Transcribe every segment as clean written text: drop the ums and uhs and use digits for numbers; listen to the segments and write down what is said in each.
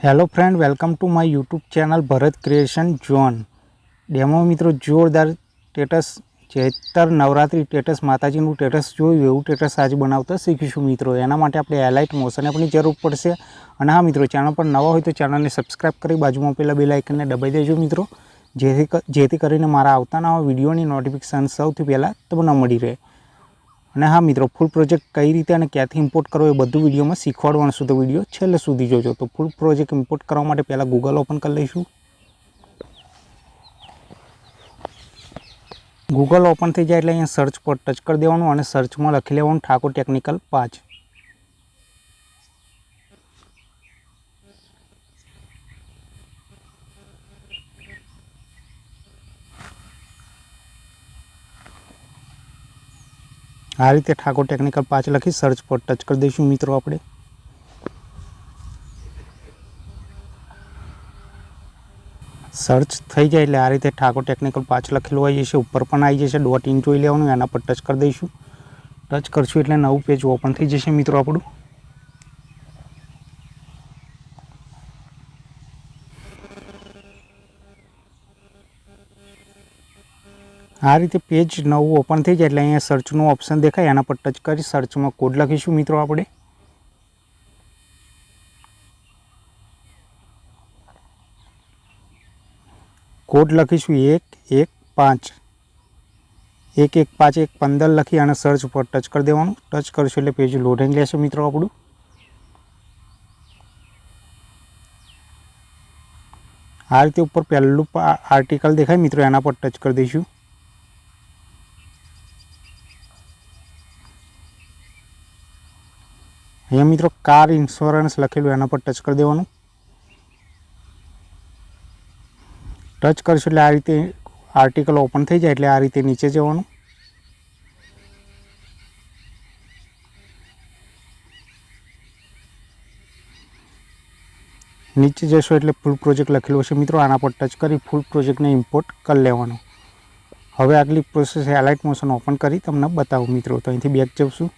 Hello friend, welcome to my YouTube channel Bharat creation zone. डेमो मित्रों जोरदार स्टेटस चैतर नवरात्रि स्टेटस माताजीનું સ્ટેટસ જોયું એવું સ્ટેટસ आज બનાવતા શીખીશું મિત્રો। એના માટે આપણે હાઇલાઇટ મોશન આપણી જરૂર પડશે। અને હા મિત્રો, ચેનલ પર નવા હોય તો ચેનલને સબસ્ક્રાઇબ કરી બાજુમાં પેલા બેલ આઇકનને દબાવી દેજો મિત્રો, જેથી કરીને મારા આવતા નવા વિડીયોની નોટિફિકેશન સૌથી પહેલાં તમને મળી રહે। અને હા મિત્રો, ફૂલ પ્રોજેક્ટ કઈ રીતે અને ક્યાંથી ઇમ્પોર્ટ કરવો એ બધું વિડીયોમાં શીખવાડવાનું છું, તો વિડીયો છેલ્લે સુધી જોજો। તો ફૂલ પ્રોજેક્ટ ઇમ્પોર્ટ કરવા માટે પહેલાં ગૂગલ ઓપન કરી લઈશું। ગૂગલ ઓપન થઈ જાય એટલે અહીંયા સર્ચ પર ટચ કરી દેવાનું અને સર્ચમાં લખી લેવાનું ઠાકોર ટેકનિકલ 5। आ रीते ठाकुर टेक्निकल 5 लखी सर्च पर टच कर दईशू मित्रों। आपणे सर्च थई जाए एटले आ रीते ठाकुर टेक्निकल 5 लखेलुं आई जशे। उपर पण आई जशे डॉट इन जोई लेवानुं, एना पर टच कर दईशू। टच करशुं एटले नवुं पेज ओपन थई जशे मित्रों आपणुं। आ रीते पेज नवुं ओपन थई जाए एटले अहींया सर्चनुं ऑप्शन देखाय, एना पर टच करी सर्च में कोड लखीशुं मित्रों। आपणे कोड लखीशुं 115 115 115 लखी अने सर्च पर टच कर देवानुं। टच करशुं एटले पेज लोडिंग लेशे मित्रों आपणुं। आ रीते उपर पहेलुं आर्टिकल देखाय मित्रों, एना पर टच कर दईशुं। अहींया मित्रों कार इंश्योरन्स लखेलुं, एना पर टच कर देवानुं। टच करशुं एटले आ रीते आर्टिकल ओपन थई जाए एटले आ रीते नीचे जवानुं। नीचे जशो एटले फूल प्रोजेक्ट लखेलुं हशे मित्रों। आना पर टच करी फूल प्रोजेक्ट ने इम्पोर्ट कर लेवानुं। हवे आगली प्रोसेस हाइलाइट मोशन ओपन करी तमने बतावुं मित्रों। तो अहींथी बेक जवशुं।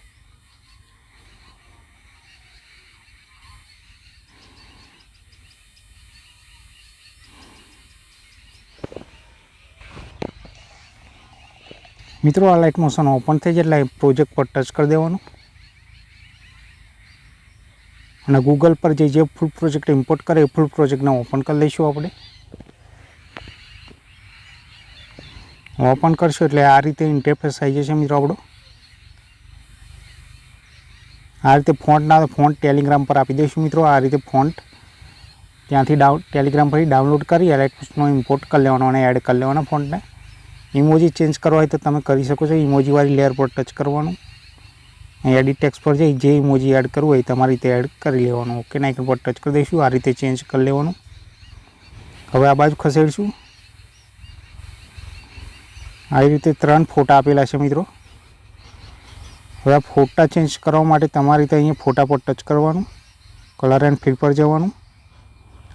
मित्रों आ लाइट मोशन ओपन थई जाए एटले प्रोजेक्ट पर टच कर देवानुं અને गूगल पर जे फूल प्रोजेक्ट इम्पोर्ट करे फूल प्रोजेक्ट ने ओपन कर लईशुं। आपणे ओपन करशुं एटले आ रीते इंटरफेस आई जशे मित्रों आपणो। आ रीते फॉन्ट टेलिग्राम पर आपी दईशुं मित्रों। आ रीते फॉन्ट त्यांथी टेलिग्राम पर डाउनलॉड करी एलाइटनो इम्पोर्ट कर लेवानो અને एड कर लेवाना फॉन्ट ने। इमोजी चेन्ज करवा होय तो तमे करी शको छो। इमोजी वाली लेयर पर टच करवानुं। एडिट टेक्स्ट पर जई जे इमोजी एड करवुं होय तमारी रीते एड करी लेवानुं। ओके आइकन पर टच कर दईशुं। आ रीते चेन्ज कर लेवानुं। हवे आ बाजु खसेडीशुं। आ रीते 3 फोटा आपेला छे मित्रों। हवे आ फोटा चेन्ज करवा माटे तमारी रीते अहींया फोटा पर टच करवानुं। कलर एंड फिल पर जवानुं।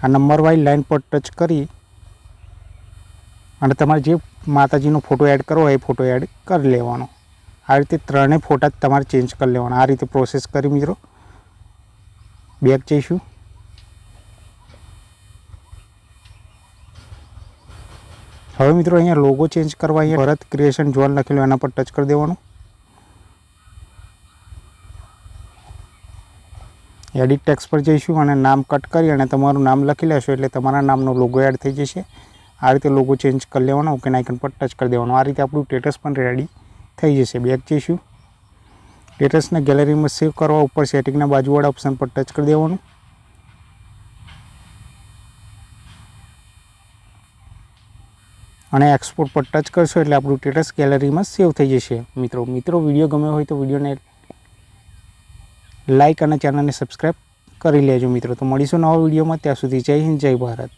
आ नंबर वाइज लाइन पर टच करी અને તમારે જે માતાજીનો ફોટો એડ કરવો હોય એ ફોટો એડ કરી લેવાનો। આ રીતે ત્રણેય ફોટા તમારે ચેન્જ કરી લેવાના। આ રીતે પ્રોસેસ કરી મિત્રો બેક જઈશું। હવે મિત્રો અહીંયા લોગો ચેન્જ કરવા અહીંયા ભરત ક્રિએશન જોન લખેલું એના પર ટચ કરી દેવાનું। એડિટ ટેક્સ્ટ પર જઈશું અને નામ કટ કરી અને તમારું નામ લખી લેશો એટલે તમારા નામનો લોગો એડ થઈ જશે। आ रीते लोगो चेन्ज कर लेवानो। ओके आइकन पर टच कर देवानो। आ रीते आपणुं स्टेटस पण रेडी थई जशे। बेक जईशुं। स्टेटस ने गैलरी में सेव करवा उपर सेटिंगना बाजुवाळा ऑप्शन पर टच कर देवानुं। અને एक्सपोर्ट पर टच करशो એટલે આપણું સ્ટેટસ ગેલેરીમાં સેવ થઈ જશે। મિત્રો વિડિયો ગમ્યો હોય તો વિડિયોને લાઈક અને ચેનલને સબસ્ક્રાઇબ કરી લેજો મિત્રો। તો મળીશું નવા વિડિયોમાં। ત્યાં સુધી જય હિન્દ, જય ભારત।